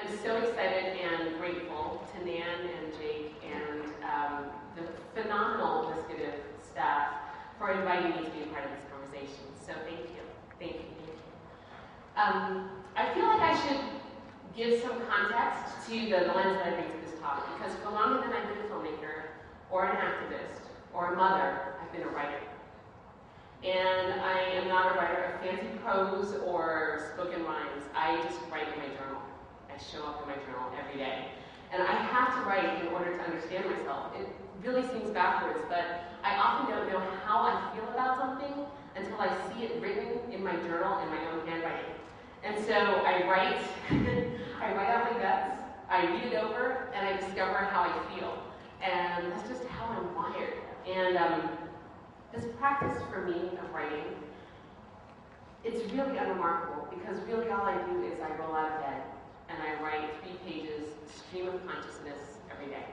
am so excited and grateful to Nan and Jake and the phenomenal WSCADV staff for inviting me to be a part of this conversation. So thank you. Thank you. Thank you. I feel like I should give some context to the lens that I bring to this talk, because for longer than I've been a filmmaker, or an activist, or a mother, I've been a writer. And I am not a writer of fancy prose or spoken rhymes. I just write in my journal. I show up in my journal every day. And I have to write in order to understand myself. It really seems backwards, but I often don't know how I feel about something until I see it written in my journal in my own handwriting. And so I write, I write out my guts, I read it over, and I discover how I feel. And that's just how I'm wired. And this practice for me of writing, it's really unremarkable, because really all I do is I roll out of bed and I write 3 pages, stream of consciousness every day.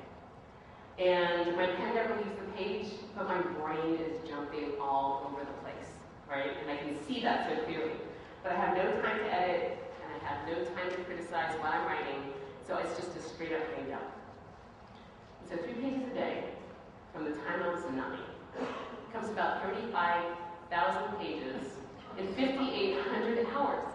And my pen never leaves the page, but my brain is jumping all over the place, right? And I can see that so clearly. But I have no time to edit, and I have no time to criticize what I'm writing, so it's just a straight up hang up. So 3 pages a day, from the time I was 9, comes about 35,000 pages in 5,800 hours.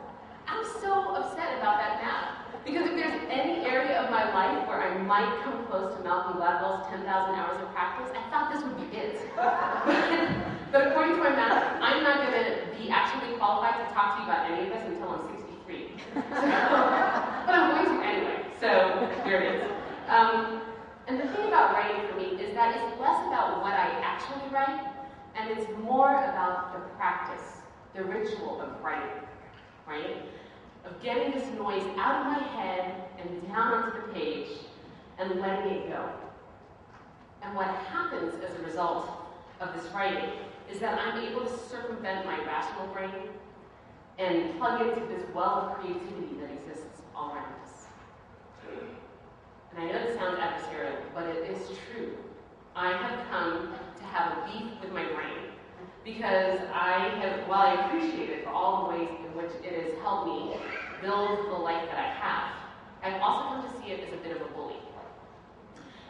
I'm so upset about that math, because if there's any area of my life where I might come close to Malcolm Gladwell's 10,000 hours of practice, I thought this would be it. But according to my math, I'm not going to be actually qualified to talk to you about any of this until I'm 63. But I'm going to anyway, so here it is. And the thing about writing for me is that it's less about what I actually write, and it's more about the practice, the ritual of writing, right? Of getting this noise out of my head and down onto the page and letting it go. And what happens as a result of this writing is that I'm able to circumvent my rational brain and plug into this well of creativity that exists all around us. And I know this sounds adversarial, but it is true. I have come to have a beef with my brain, because while I appreciate it for all the ways in which it has helped me build the life that I have, I've also come to see it as a bit of a bully.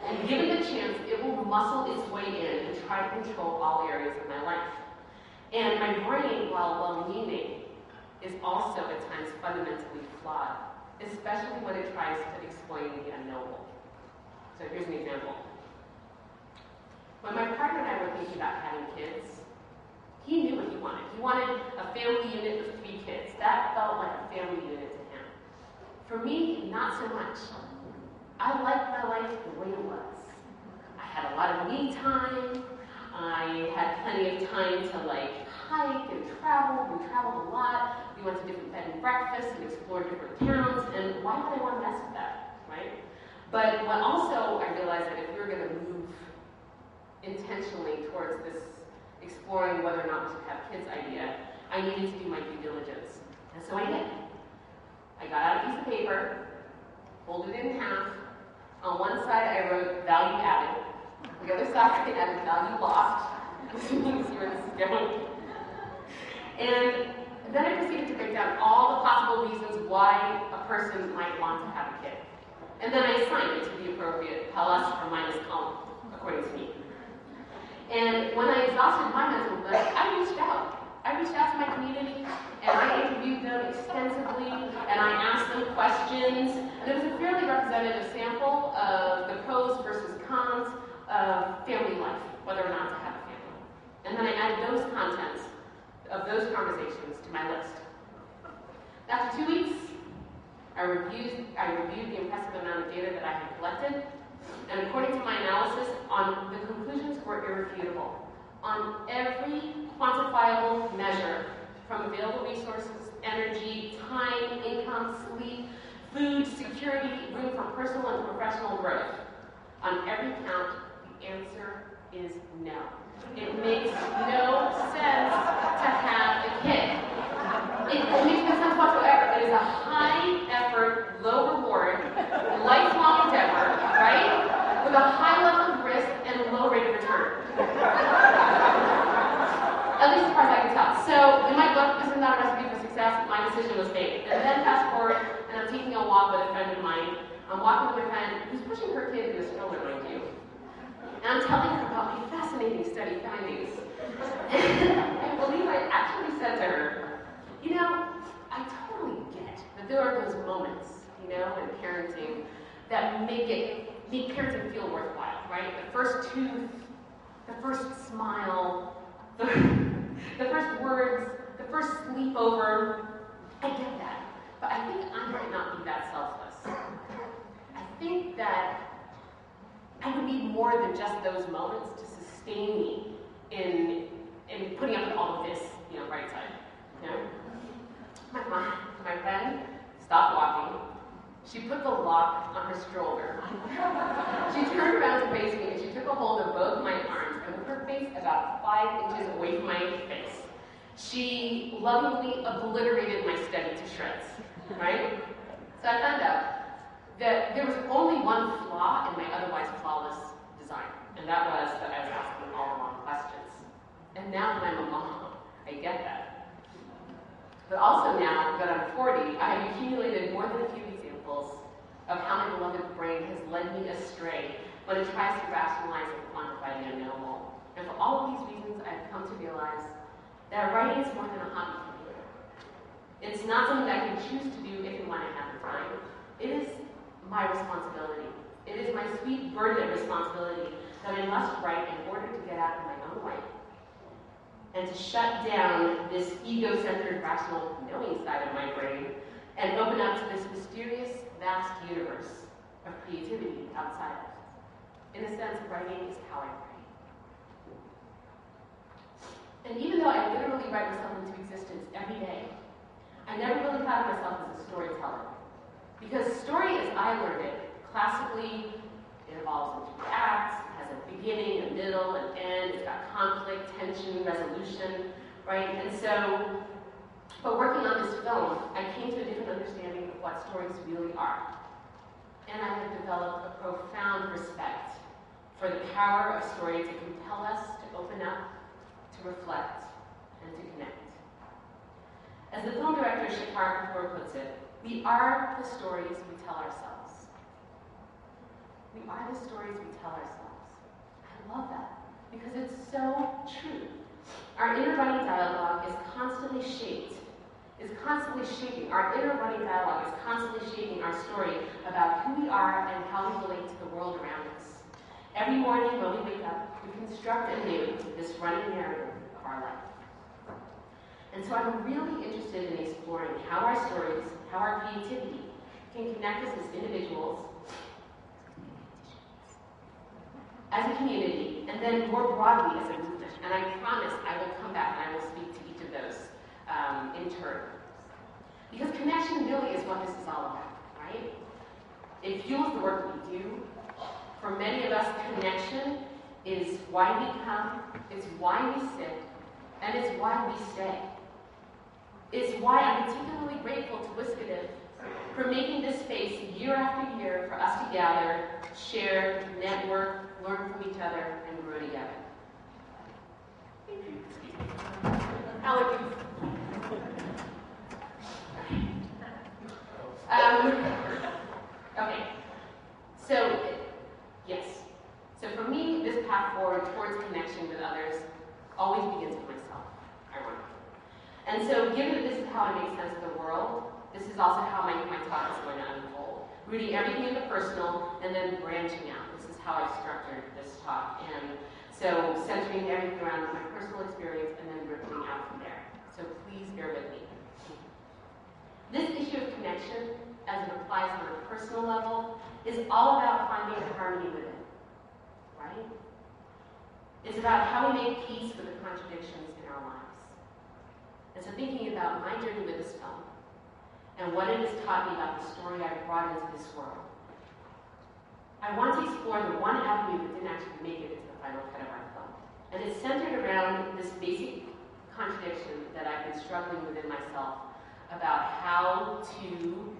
And given the chance, it will muscle its way in and try to control all areas of my life. And my brain, while well-meaning, is also at times fundamentally flawed, especially when it tries to explain the unknowable. So here's an example. When my partner and I were thinking about having kids, he knew what he wanted. He wanted a family unit of 3 kids. That felt like a family unit to him. For me, not so much. I liked my life the way it was. I had a lot of me time. I had plenty of time to hike and travel. We traveled a lot. We went to different bed and breakfasts and explored different towns. And why would I want to mess with that, right? But what also I realized that if we were going to move intentionally towards this exploring whether or not we should have kids idea, I needed to do my due diligence. And so I did. I got out a piece of paper, folded it in half. On one side I wrote value added. On the other side I added value lost. You can see where this is going. And then I proceeded to break down all the possible reasons why a person might want to have a kid. And then I assigned it to the appropriate plus or minus column, according to me. And when I exhausted my mental list, I reached out. I reached out to my community, and I interviewed them extensively, and I asked them questions. And it was a fairly representative sample of the pros versus cons of family life, whether or not to have a family. And then I added those contents of those conversations to my list. After 2 weeks, I reviewed the impressive amount of data that I had collected, and according to my analysis, the conclusions were irrefutable. On every quantifiable measure, from available resources, energy, time, income, sleep, food, security, room for personal and professional growth, on every count, the answer is no. It makes no sense to have a kid. It makes no sense whatsoever. It is a high-effort, low-reward, lifelong endeavor, right? With a high level of risk and a low rate of return. At least as far as I can tell. So in my book, This Is Not a Recipe for Success, my decision was made. And then fast forward, and I'm I'm taking a walk with a friend of mine. I'm walking with my friend who's pushing her kid in a stroller, mind you. And I'm telling her about my fascinating study findings. And I believe I actually said to her, you know, I totally get that there are those moments, you know, in parenting that make parenting feel worthwhile, right? The first tooth, the first smile, the first words, the first sleepover. I get that. But I think I might not be that selfless. I think that I would need more than just those moments to sustain me in putting up with all of this, you know, right side. You know? My friend stopped walking. She put the lock on her stroller. She turned around to face me and she took a hold of both my arms and with her face about 5 inches away from my face, she lovingly obliterated my study to shreds, right? So I found out that there was only one flaw in my otherwise flawless design, and that was that I was asking all the wrong questions. And now that I'm a mom, I get that. But also now that I'm 40, I have accumulated more than a few examples of how my beloved brain has led me astray when it tries to rationalize and quantify the unknowable. And for all of these reasons, I've come to realize that writing is more than a hobby for me. It's not something that I can choose to do if and when I have the time. It is my responsibility. It is my sweet burden of responsibility that I must write in order to get out of my own way and to shut down this ego-centered, rational knowing side of my brain and open up to this mysterious, vast universe of creativity outside of it. In a sense, writing is how I write. And even though I literally write myself into existence every day, I never really thought of myself as a storyteller. Because story, as I learned it, classically, it evolves into acts, it has a beginning, a middle, an end, it's got conflict, tension, resolution, right? And so, but working on this film, I came to a different understanding of what stories really are. And I have developed a profound respect for the power of story to compel us to open up, to reflect, and to connect. As the film director Shakar Kapoor puts it, we are the stories we tell ourselves. We are the stories we tell ourselves. I love that, because it's so true. Our inner running dialogue is constantly shaping. Our inner running dialogue is constantly shaping our story about who we are and how we relate to the world around us. Every morning when we wake up, we construct anew this running narrative of our life. And so I'm really interested in exploring how our stories, how our creativity can connect us as individuals, as a community, and then more broadly as a movement. And I promise I will come back and I will speak to each of those in turn. Because connection really is what this is all about, right? It fuels the work we do. For many of us, connection is why we come, it's why we sit, and it's why we stay. It's why I'm particularly grateful to WSCADV for making this space year after year for us to gather, share, network, learn from each other, and grow together. Alec. Okay. So, yes. So for me, this path forward towards connection with others always begins with myself, ironically. And so, given that this is how I make sense of the world, this is also how my talk is going to unfold. Rooting everything in the personal and then branching out. This is how I've structured this talk. And so, centering everything around my personal experience and then rippling out from there. So please bear with me. This issue of connection, as it applies on a personal level, is all about finding harmony within, right? It's about how we make peace with the contradictions in our lives. And so thinking about my journey with this film, and what it has taught me about the story I've brought into this world, I want to explore the one avenue that didn't actually make it into the final cut of our film. And it's centered around this basic contradiction that I've been struggling within myself about how to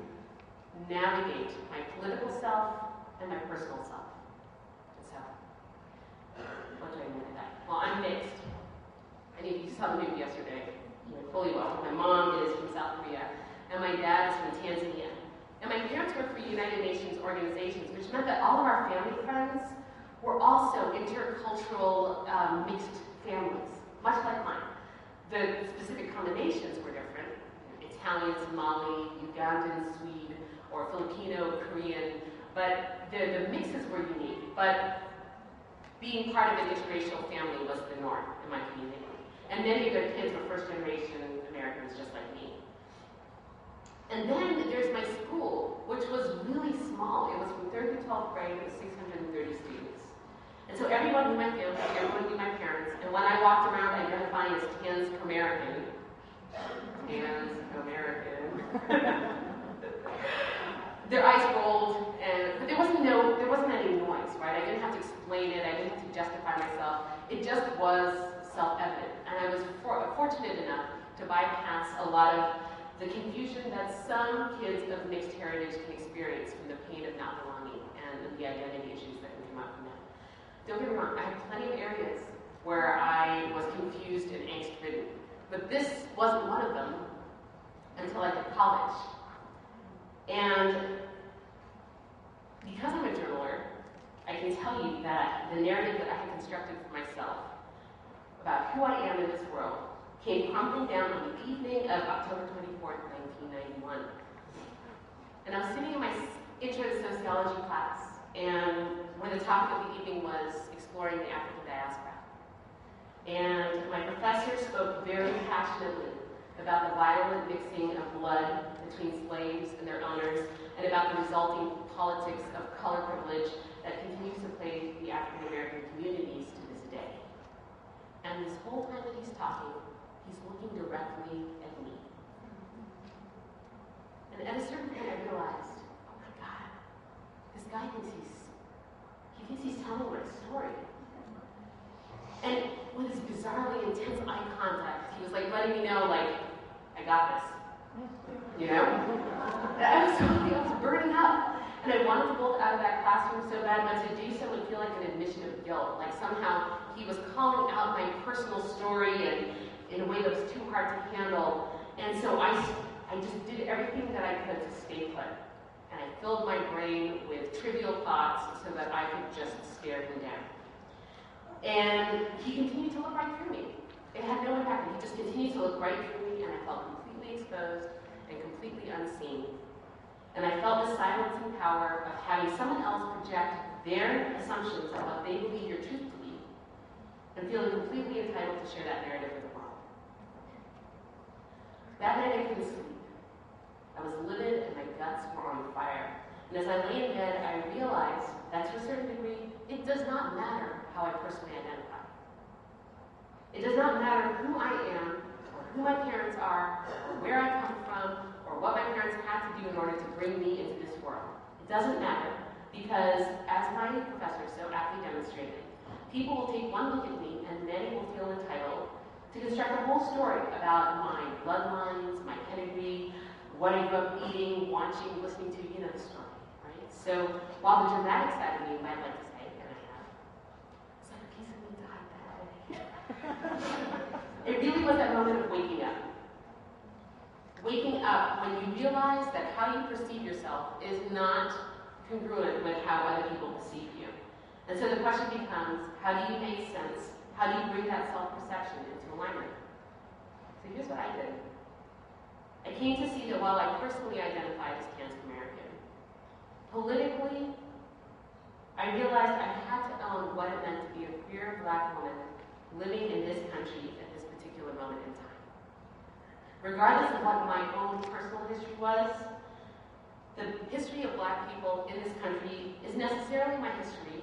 navigate my political self and my personal self. So, what do I mean by that? Well, I'm mixed. And if you saw the movie yesterday, you know fully well. My mom is from South Korea, and my dad is from Tanzania. And my parents worked for United Nations organizations, which meant that all of our family friends were also intercultural mixed families, much like mine. The specific combinations were different. Italian, Somali, Ugandan, Swede, or Filipino, Korean, but the mixes were unique. But being part of an interracial family was the norm in my community. And many of their kids were first-generation Americans just like me. And then there's my school, which was really small. It was from 3rd to 12th grade, it was 630 students. And so everyone knew my family, everyone knew my parents, and when I walked around identifying as Trans-American, their eyes rolled, but there wasn't any noise, right? I didn't have to explain it, I didn't have to justify myself. It just was self-evident. And I was fortunate enough to bypass a lot of the confusion that some kids of mixed heritage can experience from the pain of not belonging and the identity issues that can come up from that. Don't get me wrong, I had plenty of areas where I was confused and angst-ridden, but this wasn't one of them until I hit college. And because I'm a journaler, I can tell you that the narrative that I had constructed for myself about who I am in this world came crumbling down on the evening of October 24th, 1991. And I was sitting in my intro to sociology class, and where the topic of the evening was exploring the African diaspora. And my professor spoke very passionately about the violent mixing of blood between slaves and their owners, and about the resulting politics of color privilege that continues to plague the African American communities to this day. And this whole time that he's talking, he's looking directly at me. And at a certain point I realized, oh my God, this guy thinks he's telling my story. And with his bizarrely intense eye contact, he was like letting me know, like, I got this. You know? I was burning up. And I wanted to bolt out of that classroom so bad, but to do so would feel like an admission of guilt. Like somehow he was calling out my personal story and in a way that was too hard to handle. And so I just did everything that I could to stay put. And I filled my brain with trivial thoughts so that I could just stare him down. And he continued to look right through me. It had no impact. He just continued to look right through me, and I felt completely exposed and completely unseen. And I felt the silencing power of having someone else project their assumptions of what they believe your truth to be, and feeling completely entitled to share that narrative with the world. That night I couldn't sleep. I was livid and my guts were on fire. And as I lay in bed, I realized that to a certain degree, it does not matter how I personally identify. It does not matter who I am, or who my parents are, or where I come from, or what my parents had to do in order to bring me into this world. It doesn't matter, because as my professor so aptly demonstrated, people will take one look at me and many will feel entitled to construct a whole story about my bloodlines, my pedigree, what I grew up eating, watching, listening to, you know the story, right? So while the dramatic side of me might like to say, and I have, it's like a piece of me to hide that away. It really was that moment of waking up. Waking up when you realize that how you perceive yourself is not congruent with how other people perceive you. And so the question becomes, how do you make sense? How do you bring that self-perception into alignment? So here's what I did. I came to see that while I personally identified as Trans-American, politically, I realized I had to own what it meant to be a queer Black woman living in this country at this particular moment in time. Regardless of what my own personal history was, the history of Black people in this country is necessarily my history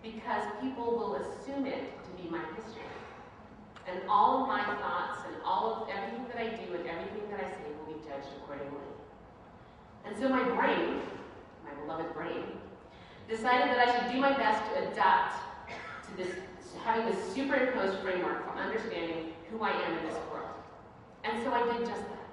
because people will assume it to be my history. And all of my thoughts and everything that I do and everything that I say will be judged accordingly. And so my brain, my beloved brain, decided that I should do my best to adapt to this, having this superimposed framework for understanding who I am in this world. And so I did just that.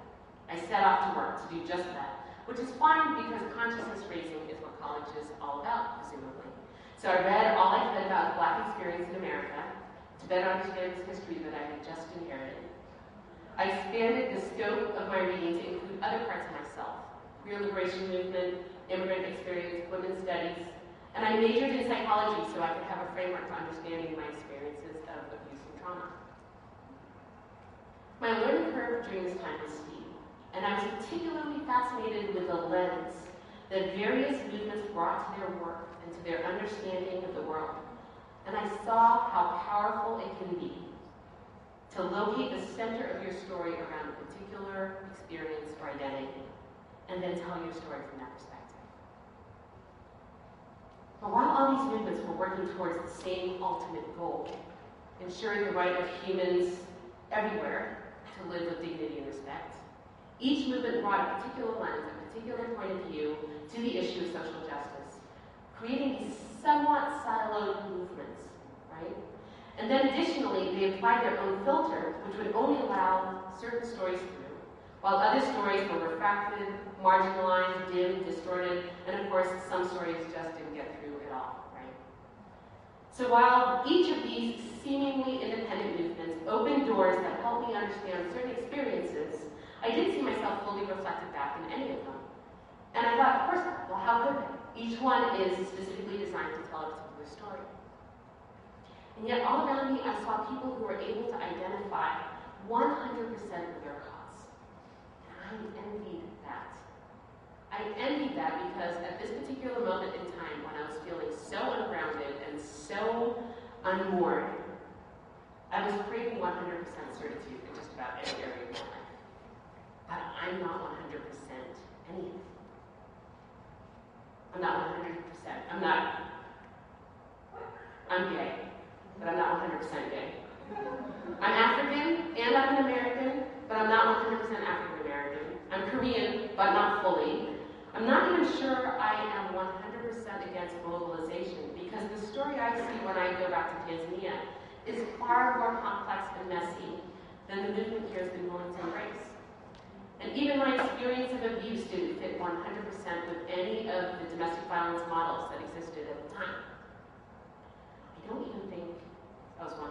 I set off to work to do just that, which is fine because consciousness raising is what college is all about, presumably. So I read all I could about Black experience in America to better understand this history that I had just inherited. I expanded the scope of my reading to include other parts of myself, queer liberation movement, immigrant experience, women's studies, and I majored in psychology so I could have a framework for understanding my experiences of abuse and trauma. My learning curve during this time was steep, and I was particularly fascinated with the lens that various movements brought to their work and to their understanding of the world. And I saw how powerful it can be to locate the center of your story around a particular experience or identity, and then tell your story from that perspective. But while all these movements were working towards the same ultimate goal, ensuring the right of humans everywhere to live with dignity and respect, each movement brought a particular lens, a particular point of view to the issue of social justice, creating these somewhat siloed movements, right? And then additionally, they applied their own filter, which would only allow certain stories through, while other stories were refracted, marginalized, dimmed, distorted, and of course, some stories just didn't get through at all, right? So while each of these seemingly independent movements opened doors that helped me understand certain experiences, I didn't see myself fully reflected back in any of them. And I thought, of course not. Well, how could they? Each one is specifically designed to tell a particular story. And yet, all around me, I saw people who were able to identify 100% with their cause. And I envied that. I envied that because at this particular moment in time, when I was feeling so ungrounded and so unmoored, I was craving 100% certitude in just about any area of my life. But I'm not 100% anything. I'm not 100%. I'm gay, but I'm not 100% gay. I'm African and I'm an American, but I'm not 100% African American. I'm Korean, but not fully. I'm not even sure I am 100% against globalization, because the story I see when I go back to Tanzania is far more complex and messy than the movement here has been willing to embrace. And even my experience of abuse didn't fit 100% with any of the domestic violence models that existed at the time. I don't even think I was 100%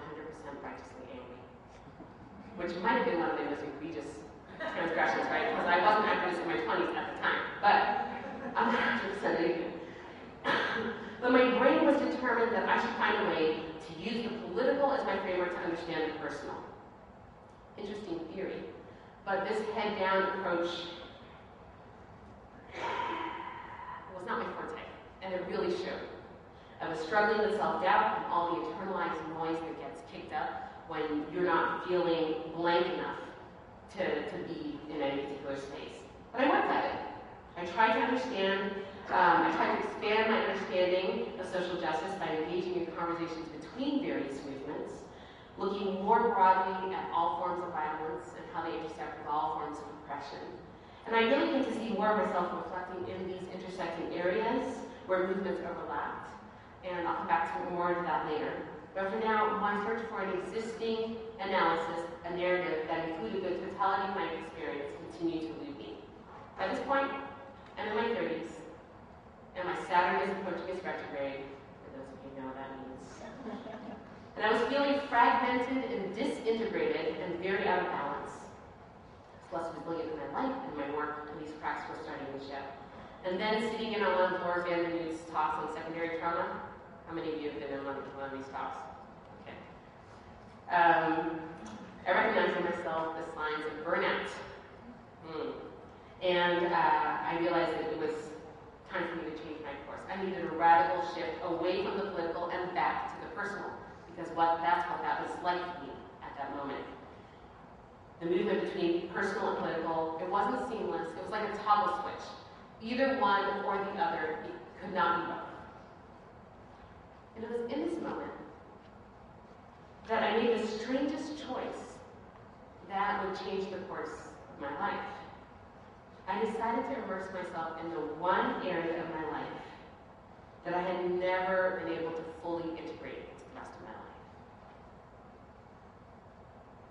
righteously angry, which might have been one of the most egregious transgressions, right? Because I wasn't activist in my 20s at the time, but I'm not 100% anything. But my brain was determined that I should find a way to use the political as my framework to understand the personal. Interesting theory. But this head-down approach was not my forte, and it really showed. I was struggling with self-doubt and all the internalized noise that gets kicked up when you're not feeling blank enough to be in any particular space. But I worked at it. I tried to understand, I tried to expand my understanding of social justice by engaging in conversations between various movements, looking more broadly at all forms of violence and how they intersect with all forms of oppression. And I really came to see more of myself reflecting in these intersecting areas where movements overlapped. And I'll come back to more of that later. But for now, my search for an existing analysis, a narrative that included the totality of my experience, continued to elude me. At this point, I'm in my 30s, and my Saturn is approaching its retrograde, for those of you know what that means. And I was feeling fragmented and disintegrated and very out of balance. I was less resilient in my life and my work, and these cracks were starting to show. And then sitting in on one of Laura Vandernoot's talks on secondary trauma. How many of you have been in one of these talks? Okay. I recognized in myself the signs of burnout. And I realized that it was time for me to change my course. I needed a radical shift away from the political and back to the personal, because that's what that was like for me at that moment. The movement between personal and political, it wasn't seamless. It was like a toggle switch. Either one or the other, it could not be both. And it was in this moment that I made the strangest choice that would change the course of my life. I decided to immerse myself in the one area of my life that I had never been able to fully integrate into the rest of my life,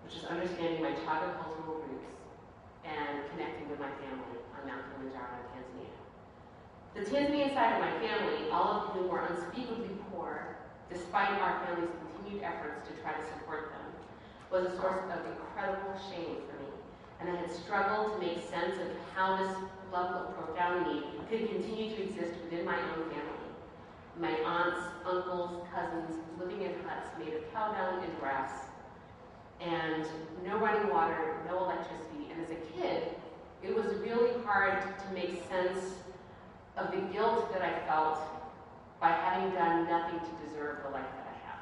which is understanding my Chaga cultural roots and connecting with my family on Mount Kilimanjaro, Tanzania. The Tanzanian side of my family, all of whom were unspeakably poor, despite our family's continued efforts to try to support them, was a source of incredible shame for me. and I had struggled to make sense of how this level of profound need could continue to exist within my own family. My aunts, uncles, cousins living in huts made of cow dung and grass, and no running water, no electricity. And as a kid, it was really hard to make sense of the guilt that I felt by having done nothing to deserve the life that I have.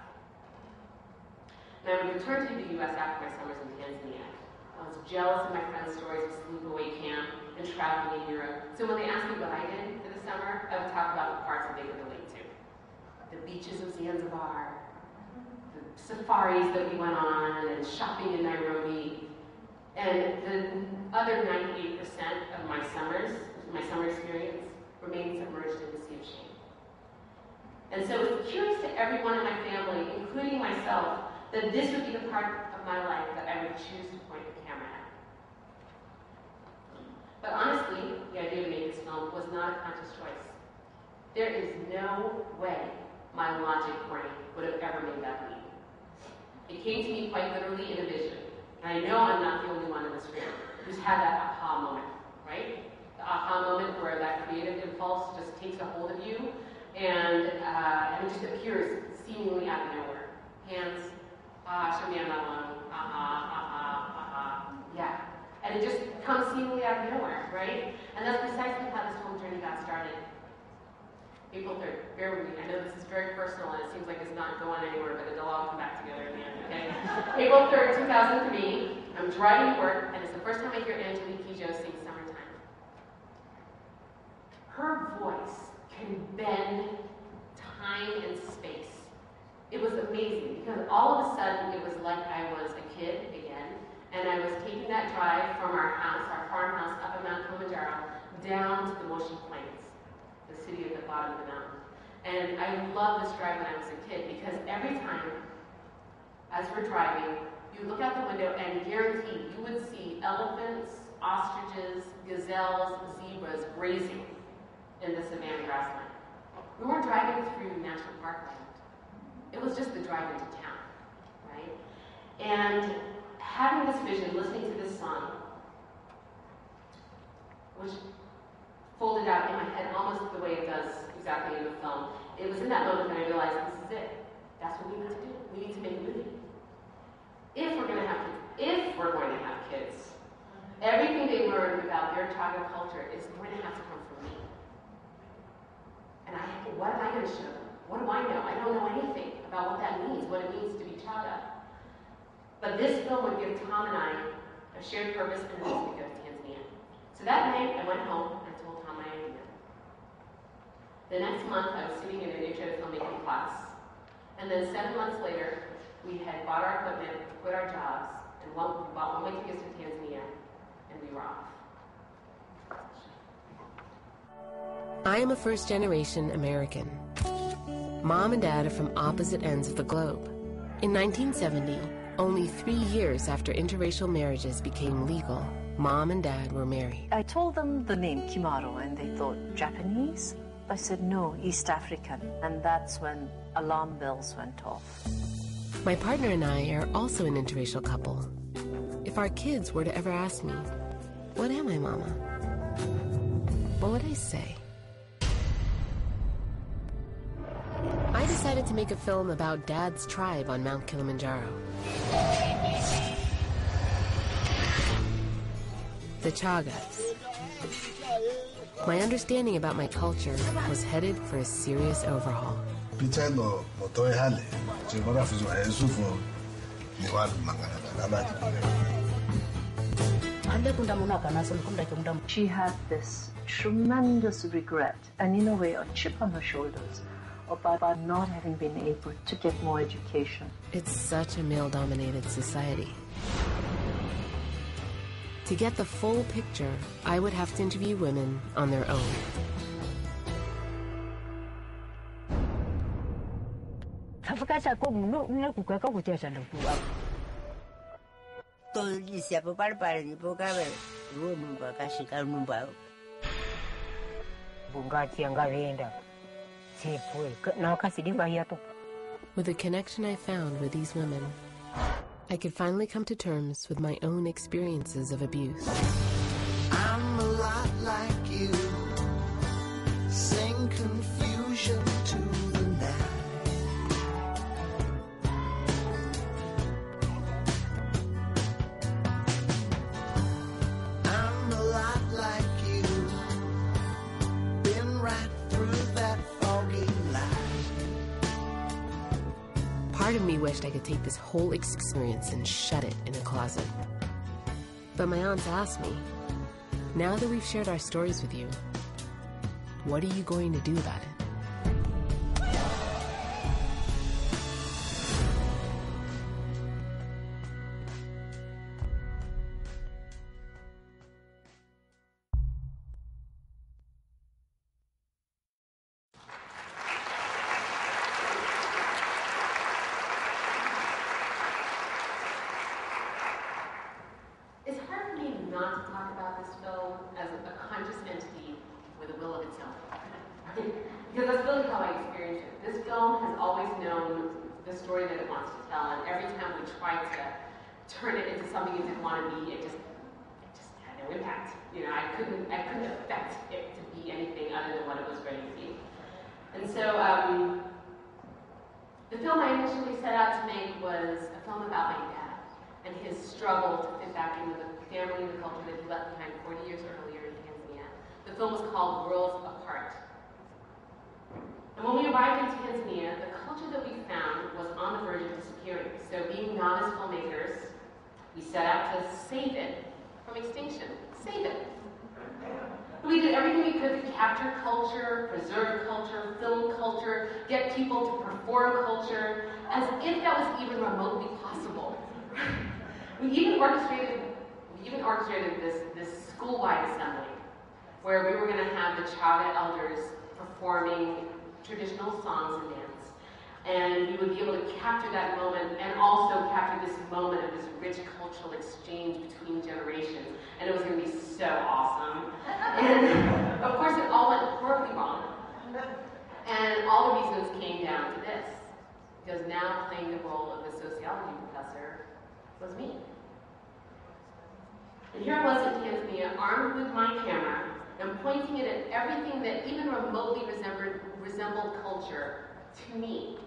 And I would return to the U.S. after my summers in Tanzania. I was jealous of my friends' stories of sleepaway camp and traveling in Europe. So when they asked me what I did for the summer, I would talk about the parts that they could relate to. The beaches of Zanzibar, the safaris that we went on, and shopping in Nairobi. And the other 98% of my summer experience, remained submerged in the sea of shame. And so it was curious to everyone in my family, including myself, that this would be the part of my life that I would choose to point the camera at. But honestly, the idea to make this film was not a conscious choice. There is no way my logic brain would have ever made that leap. It came to me quite literally in a vision. And I know I'm not the only one in this room who's had that aha moment, right? The aha moment where that creative impulse just takes a hold of you and it just appears seemingly out of nowhere. Hands, show me I'm not alone, yeah. And it just comes seemingly out of nowhere, right? And that's precisely how this whole journey got started. April 3rd, bear with me. I know this is very personal and it seems like it's not going anywhere, but it'll all come back together in the end, okay? April 3rd, 2003, I'm driving to work, and it's the first time I hear Angelique Kidjo sing Summertime. Her voice can bend time and space. It was amazing, because all of a sudden, it was like I was a kid again, and I was taking that drive from our house, our farmhouse up in Mount Kilimanjaro, down to the Moshi Plains, the city at the bottom of the mountain. And I loved this drive when I was a kid, because every time, as we're driving, you look out the window and guaranteed you would see elephants, ostriches, gazelles, zebras grazing in the savanna grassland. We weren't driving through national parkland. It was just the drive into town, right? And having this vision, listening to this song, which folded out in my head almost the way it does exactly in the film, it was in that moment that I realized this is it. That's what we need to do. We need to make a movie. If we're going to have kids, everything they learn about their Chaga culture is going to have to come from me. And what am I going to show them? What do I know? I don't know anything about what that means, what it means to be Chaga. But this film would give Tom and I a shared purpose and a reason to go to Tanzania. So that night, I went home and told Tom my idea. The next month, I was sitting in an intro to filmmaking class. And then 7 months later, we had bought our equipment, quit our jobs, and we bought one-way tickets to Tanzania, and we were off. I am a first-generation American. Mom and Dad are from opposite ends of the globe. In 1970, only 3 years after interracial marriages became legal, Mom and Dad were married. I told them the name Kimaro, and they thought, Japanese? I said, no, East African. And that's when alarm bells went off. My partner and I are also an interracial couple. If our kids were to ever ask me, what am I, Mama? What would I say? I decided to make a film about Dad's tribe on Mount Kilimanjaro. The Chagas. My understanding about my culture was headed for a serious overhaul. She had this tremendous regret and in a way a chip on her shoulders about not having been able to get more education. It's such a male-dominated society. To get the full picture, I would have to interview women on their own. With the connection I found with these women, I could finally come to terms with my own experiences of abuse. I'm a lot like you. Sing confusion to the night. I'm a lot like you. Been right through that foggy light. Part of me wished I could take this whole experience and shut it in a closet. But my aunts asked me, now that we've shared our stories with you, what are you going to do about it? It's hard for me not to talk about this film as a conscious entity with a will of its own. Because that's really how I experienced it. This film has always known the story that it wants to tell, and every time we tried to turn it into something it didn't want to be, it just had no impact. You know, I couldn't affect it to be anything other than what it was ready to be. And so the film I initially set out to make was a film about my dad and his struggle to fit back into the family and the culture that he left behind 40 years earlier in Tanzania. The film was called Worlds Apart. And when we arrived in Tanzania, the culture that we found was on the verge of disappearing. So being novice filmmakers, we set out to save it from extinction. Save it. We did everything we could to capture culture, preserve culture, film culture, get people to perform culture, as if that was even remotely possible. We even orchestrated this school-wide assembly, where we were going to have the Chaga elders performing traditional songs and dance. And we would be able to capture that moment and also capture this moment of this rich cultural exchange between generations. And it was going to be so awesome. And of course, it all went horribly wrong. And all the reasons came down to this. Because now playing the role of the sociology professor was me. And here I was in Tanzania, armed with my camera, and pointing it at everything that even remotely resembled culture to me.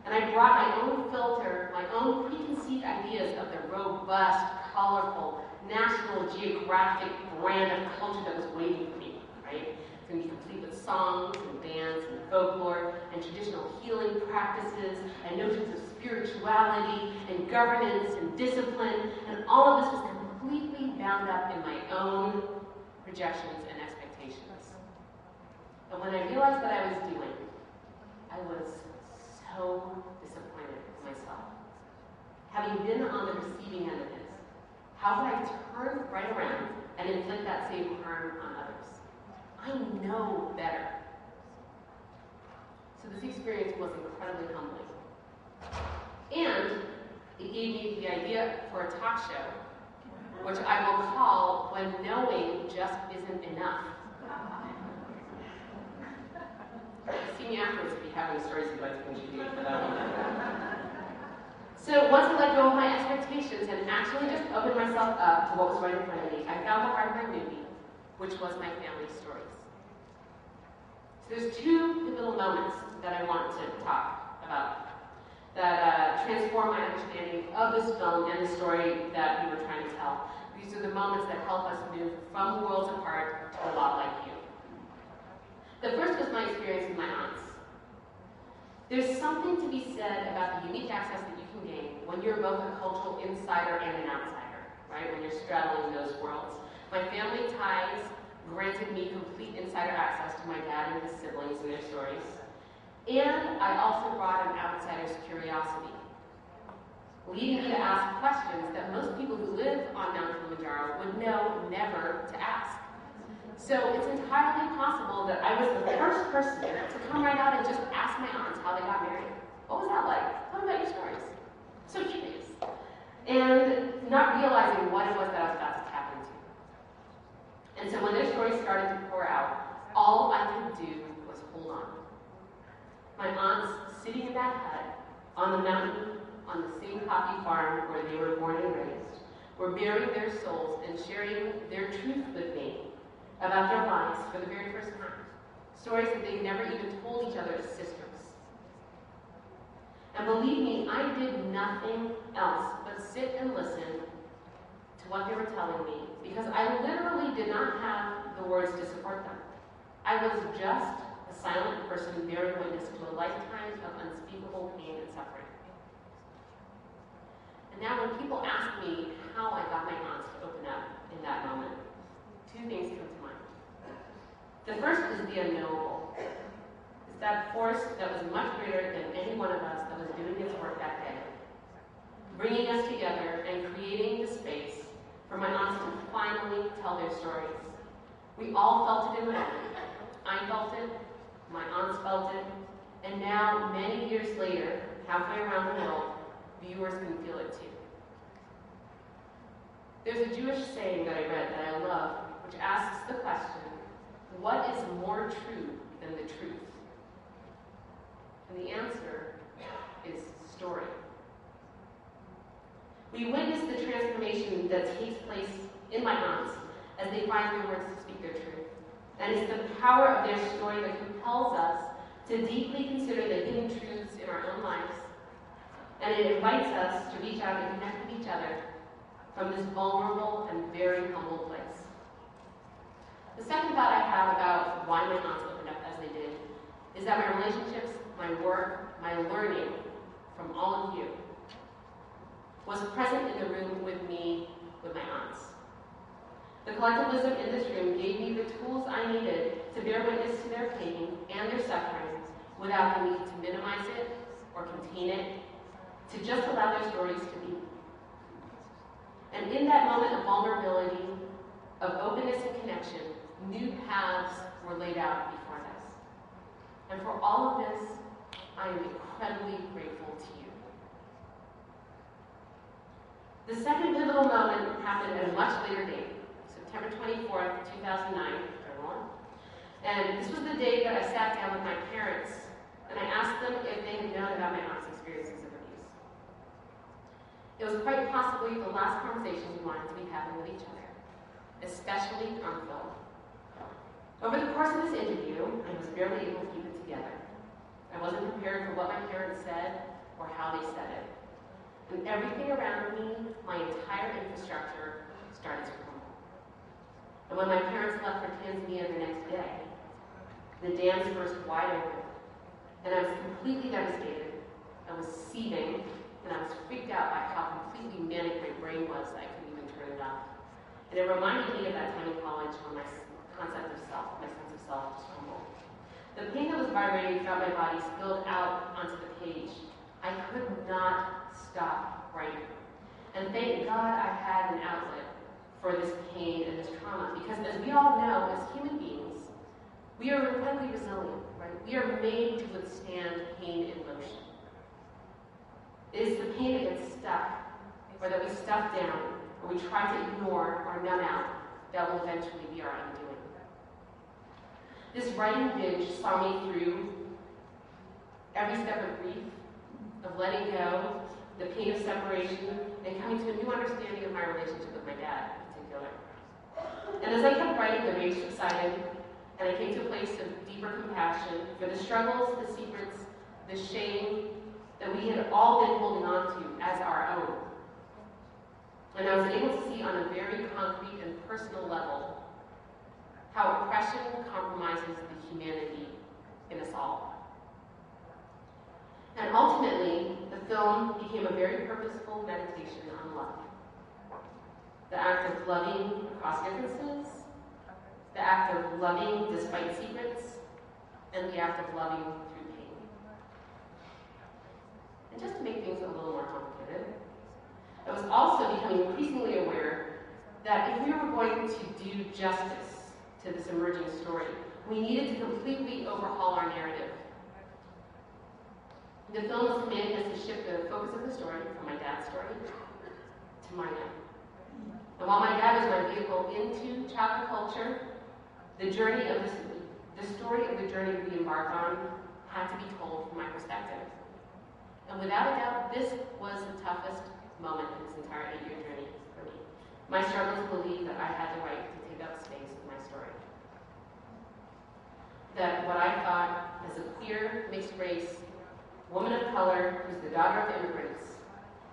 And I brought my own filter, my own preconceived ideas of the robust, colorful, National Geographic brand of culture that was waiting for me, right? It's going to be complete with songs and dance and folklore and traditional healing practices and notions of spirituality and governance and discipline, and all of this was completely bound up in my own projections and expectations. And when I realized what I was doing, I was so disappointed with myself. Having been on the receiving end of this, how could I turn right around and inflict that same harm on others? I know better. So this experience was incredibly humbling. And it gave me the idea for a talk show, which I will call When Knowing Just Isn't Enough. See me afterwards if you have any stories you'd like to contribute for that one. So once I let go of my expectations and actually just opened myself up to what was right in front of me, I found the heart of my movie, which was my family stories. So there's two pivotal moments that I want to talk about that transform my understanding of this film and the story that we were trying to tell. These are the moments that help us move from Worlds Apart to A Lot Like You. The first was my experience with my aunts. There's something to be said about the unique access that you can gain when you're both a cultural insider and an outsider, right? When you're straddling those worlds. My family ties granted me complete insider access to my dad and his siblings and their stories. And I also brought an outsider's curiosity, leading me to ask questions that most people who live on Mount Kilimanjaro would know never to ask. So it's entirely possible that I was the first person to come right out and just ask my aunts how they got married. What was that like? Tell me about your stories. So curious. And not realizing what it was that I was about to tap into. And so when their stories started to pour out, all I could do was hold on. My aunts sitting in that hut on the mountain on the same coffee farm where they were born and raised were bearing their souls and sharing their truth with me about their lives for the very first time. Stories that they've never even told each other as sisters. And believe me, I did nothing else but sit and listen to what they were telling me, because I literally did not have the words to support them. I was just a silent person bearing witness to a lifetime of unspeakable pain and suffering. And now when people ask me how I got my aunts to open up in that moment, two things come to mind. The first is the unknowable. It's that force that was much greater than any one of us that was doing its work that day, bringing us together and creating the space for my aunts to finally tell their stories. We all felt it in the moment. I felt it, my aunts felt it, and now, many years later, halfway around the world, viewers can feel it too. There's a Jewish saying that I read that I love, which asks the question, what is more true than the truth? And the answer is story. We witness the transformation that takes place in my aunts as they find their words to speak their truth. And it's the power of their story that compels us to deeply consider the hidden truths in our own lives. And it invites us to reach out and connect with each other from this vulnerable and very humble place. The second thought I have about why my aunts opened up as they did is that my relationships, my work, my learning from all of you was present in the room with me, with my aunts. The collectivism in this room gave me the tools I needed to bear witness to their pain and their suffering without the need to minimize it or contain it, to just allow their stories to be. And in that moment of vulnerability, of openness and connection, new paths were laid out before us. And for all of this, I am incredibly grateful to you. The second pivotal moment happened at a much later date, September 24th, 2009, and this was the day that I sat down with my parents and I asked them if they had known about my aunt's experiences of abuse. It was quite possibly the last conversation we wanted to be having with each other, especially on film. Over the course of this interview, I was barely able to keep it together. I wasn't prepared for what my parents said or how they said it. And everything around me, my entire infrastructure, started to crumble. And when my parents left for Tanzania the next day, the dams burst wide open, and I was completely devastated. I was seething, and I was freaked out by how completely manic my brain was that I couldn't even turn it off. And it reminded me of that time in college when my concept of self, my sense of self, was crumbled. The pain that was vibrating throughout my body spilled out onto the page. I could not stop writing. And thank God I had an outlet for this pain and this trauma, because as we all know, as human beings, we are incredibly resilient, right? We are made to withstand pain and motion. It is the pain that gets stuck, or that we stuff down, or we try to ignore or numb out, that will eventually be our undoing. This writing binge saw me through every step of grief, of letting go, the pain of separation, and coming to a new understanding of my relationship with my dad in particular. And as I kept writing, the rage subsided, and I came to a place of deeper compassion for the struggles, the secrets, the shame that we had all been holding on to as our own. And I was able to see on a very concrete and personal level how oppression compromises the humanity in us all. And ultimately, the film became a very purposeful meditation on love. The act of loving across differences, the act of loving despite secrets, and the act of loving through pain. And just to make things a little more complicated, I was also becoming increasingly aware that if we were going to do justice to this emerging story, we needed to completely overhaul our narrative. The film was commanding us to shift the focus of the story from my dad's story to my own. And while my dad was my vehicle into childhood culture, the story of the journey we embarked on had to be told from my perspective. And without a doubt, this was the toughest moment in this entire 8-year journey for me. My struggle to believe that I had the right to take up space with my story. That what I thought as a queer, mixed race, woman of color, who's the daughter of immigrants,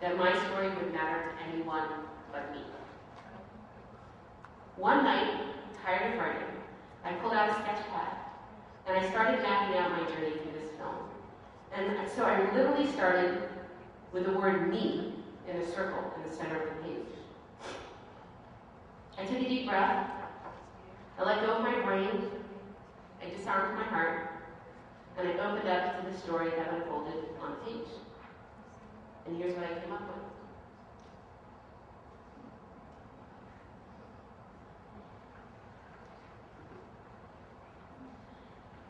that my story would matter to anyone but me. One night, tired of writing, I pulled out a sketch pad and I started mapping out my journey through this film. And so I literally started with the word me in a circle in the center of the page. I took a deep breath, I let go of my brain, I disarmed my heart, and I opened up to the story that unfolded on the page. And here's what I came up with.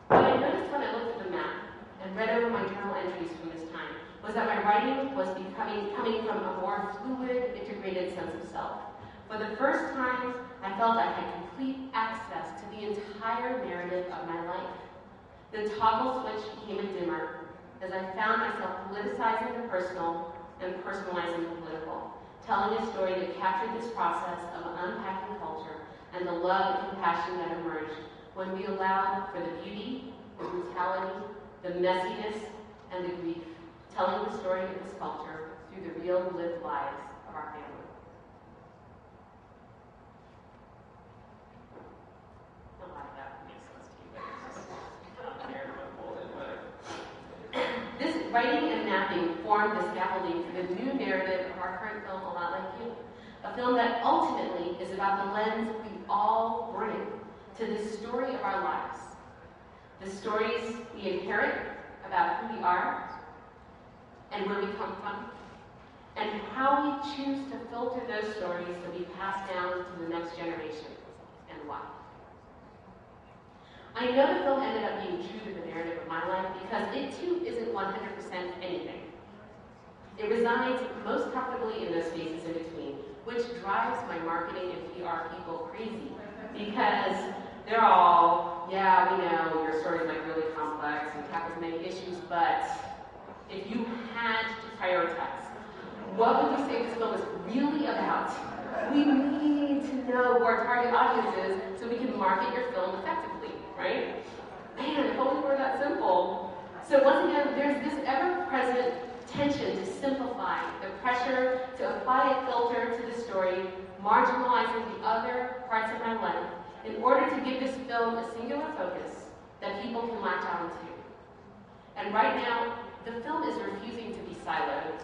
What I noticed when I looked at the map and read over my journal entries from this time was that my writing was coming from a more fluid, integrated sense of self. For the first time, I felt I had complete access to the entire narrative of my life. The toggle switch became a dimmer as I found myself politicizing the personal and personalizing the political, telling a story that captured this process of unpacking culture and the love and compassion that emerged when we allowed for the beauty, the brutality, the messiness, and the grief, telling the story of this culture through the real lived lives of our family. A lot of that makes sense to you, but it's just not there to unfold it, whatever. This writing and mapping formed the scaffolding for the new narrative of our current film, A Lot Like You, a film that ultimately is about the lens we all bring to the story of our lives, the stories we inherit about who we are and where we come from, and how we choose to filter those stories that we pass down to the next generation, and why. I know the film ended up being true to the narrative of my life because it too isn't 100% anything. It resides most comfortably in those spaces in between, which drives my marketing and PR people crazy because they're all, yeah, we know your story is like really complex and tackles many issues, but if you had to prioritize, what would you say this film is really about? We need to know who our target audience is so we can market your film effectively, right? Man, if only were that simple. So once again, there's this ever-present tension to simplify, the pressure to apply a filter to the story, marginalizing the other parts of my life in order to give this film a singular focus that people can latch on to. And right now, the film is refusing to be siloed.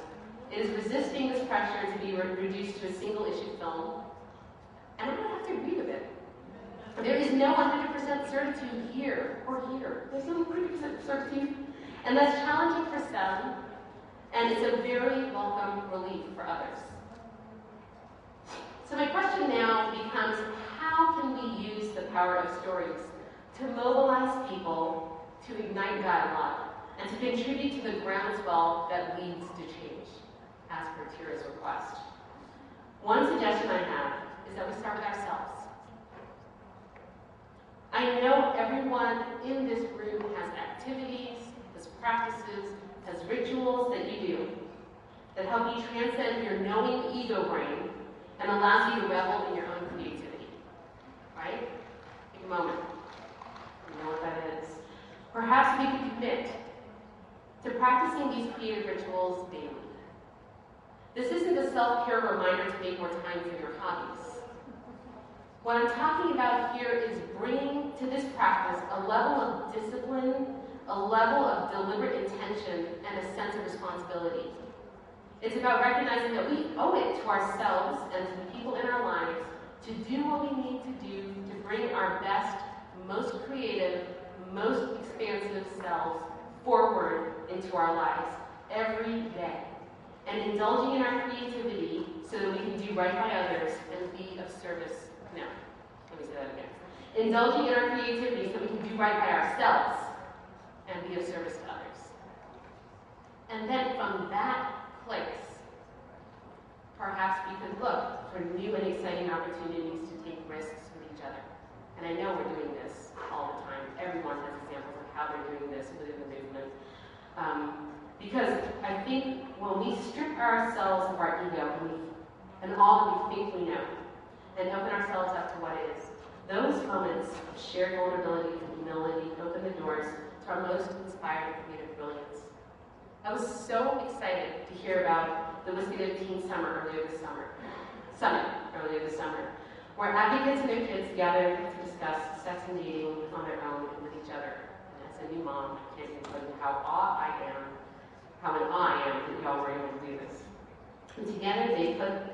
It is resisting this pressure to be reduced to a single-issue film. And I don't have to agree with it. There is no 100% certitude here or here. There's no 100% certitude. And that's challenging for some, and it's a very welcome relief for others. So my question now becomes, how can we use the power of stories to mobilize people, to ignite dialogue, and to contribute to the groundswell that leads to change, as per Tira's request? One suggestion I have is that we start with ourselves. I know everyone in this room has activities, has practices, has rituals that you do that help you transcend your knowing ego brain and allows you to revel in your own creativity. Right? Take a moment. You know what that is. Perhaps we could commit to practicing these creative rituals daily. This isn't a self-care reminder to make more time for your hobbies. What I'm talking about here is bringing to this practice a level of discipline, a level of deliberate intention, and a sense of responsibility. It's about recognizing that we owe it to ourselves and to the people in our lives to do what we need to do to bring our best, most creative, most expansive selves forward into our lives every day. And indulging in our creativity so that we can do right by others and be of service. No, let me say that again. Indulging in our creativity so we can do right by ourselves and be of service to others. And then from that place, perhaps we could look for new and exciting opportunities to take risks with each other. And I know we're doing this all the time. Everyone has examples of how they're doing this within the movement. Because I I think when we strip ourselves of our ego and all that we think we know, and open ourselves up to what is, those moments of shared vulnerability and humility open the doors to our most inspired creative brilliance. I was so excited to hear about the WSCADV Teen Summit earlier this summer, where advocates and their kids gathered to discuss sex and dating on their own and with each other. And as a new mom, I can't even tell you how in awe I am that y'all were able to do this. And together they put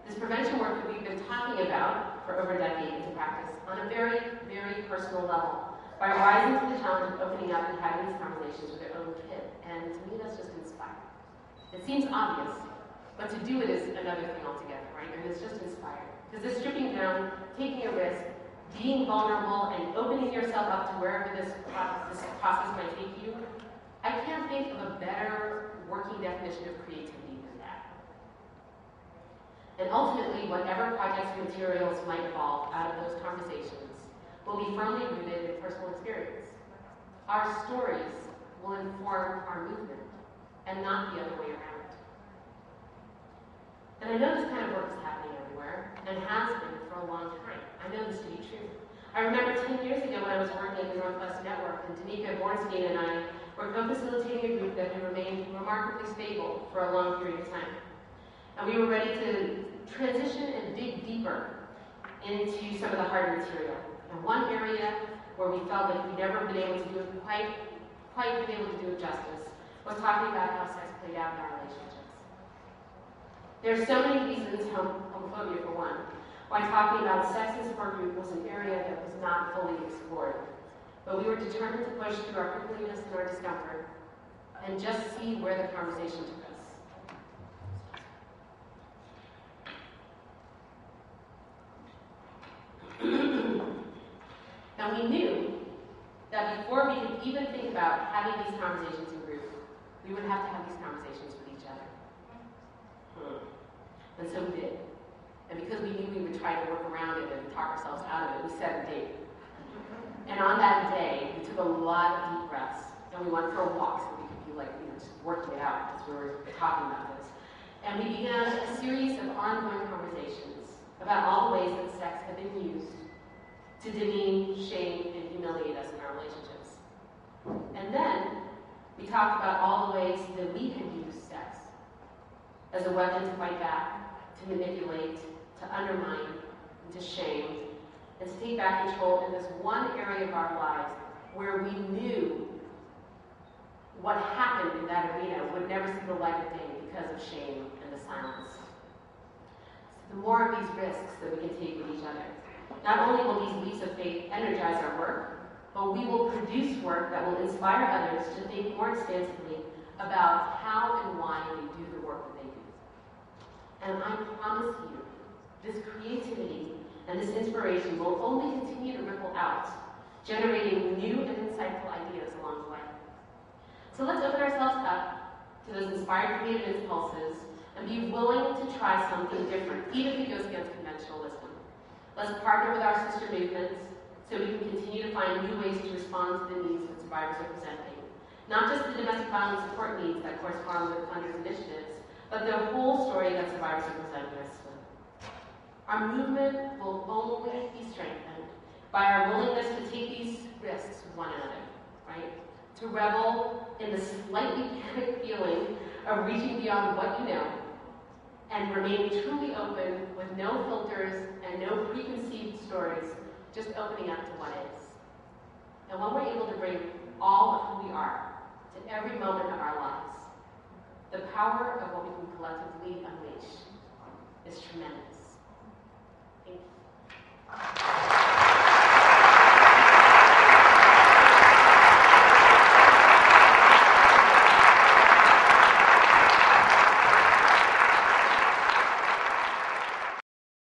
this prevention work that we've been talking about for over a decade into practice on a very, very personal level by rising to the challenge of opening up and having these conversations with their own kid. And to me, that's just inspiring. It seems obvious, but to do it is another thing altogether, right? And it's just inspiring. Because this stripping down, taking a risk, being vulnerable, and opening yourself up to wherever this process might take you, I can't think of a better working definition of creativity than that. And ultimately, whatever projects or materials might evolve out of those conversations will be firmly rooted in personal experience. Our stories will inform our movement, and not the other way around. And I know this kind of work is happening everywhere, and has been for a long time. I know this to be true. I remember 10 years ago when I was working at the Northwest Network, and Danica Bornstein and I were co-facilitating a group that had remained remarkably stable for a long period of time. And we were ready to transition and dig deeper into some of the harder material. And one area where we felt like we'd never been able to do it quite been able to do it justice was talking about how sex played out in our relationships. There's so many reasons, homophobia for one, why talking about sex in support group was an area that was not fully explored. But we were determined to push through our prickliness and our discomfort and just see where the conversation took us. And we knew that before we could even think about having these conversations in group, we would have to have these conversations with each other. And so we did. And because we knew we would try to work around it and talk ourselves out of it, we set a date. And on that day, we took a lot of deep breaths, and we went for a walk so we could be like, just working it out as we were talking about this. And we began a series of ongoing conversations about all the ways that sex had been used to demean, shame, and humiliate us in our relationships. And then we talked about all the ways that we had used sex as a weapon to fight back, to manipulate, to undermine, and to shame, and to take back control in this one area of our lives where we knew what happened in that arena would never see the light of day because of shame and the silence. So the more of these risks that we can take with each other, not only will these leaps of faith energize our work, but we will produce work that will inspire others to think more expansively about how and why they do the work that they do. And I promise you, this creativity and this inspiration will only continue to ripple out, generating new and insightful ideas along the way. So let's open ourselves up to those inspired creative impulses and be willing to try something different, even if it goes against conventional wisdom. Let's partner with our sister movements so we can continue to find new ways to respond to the needs that survivors are presenting. Not just the domestic violence support needs that correspond with funders' initiatives, but the whole story that survivors are presenting us with. Our movement will only be strengthened by our willingness to take these risks with one another, right? To revel in the slightly panicked feeling of reaching beyond what you know, and remain truly open with no filters and no preconceived stories, just opening up to what is. And when we're able to bring all of who we are to every moment of our lives, the power of what we can collectively unleash is tremendous.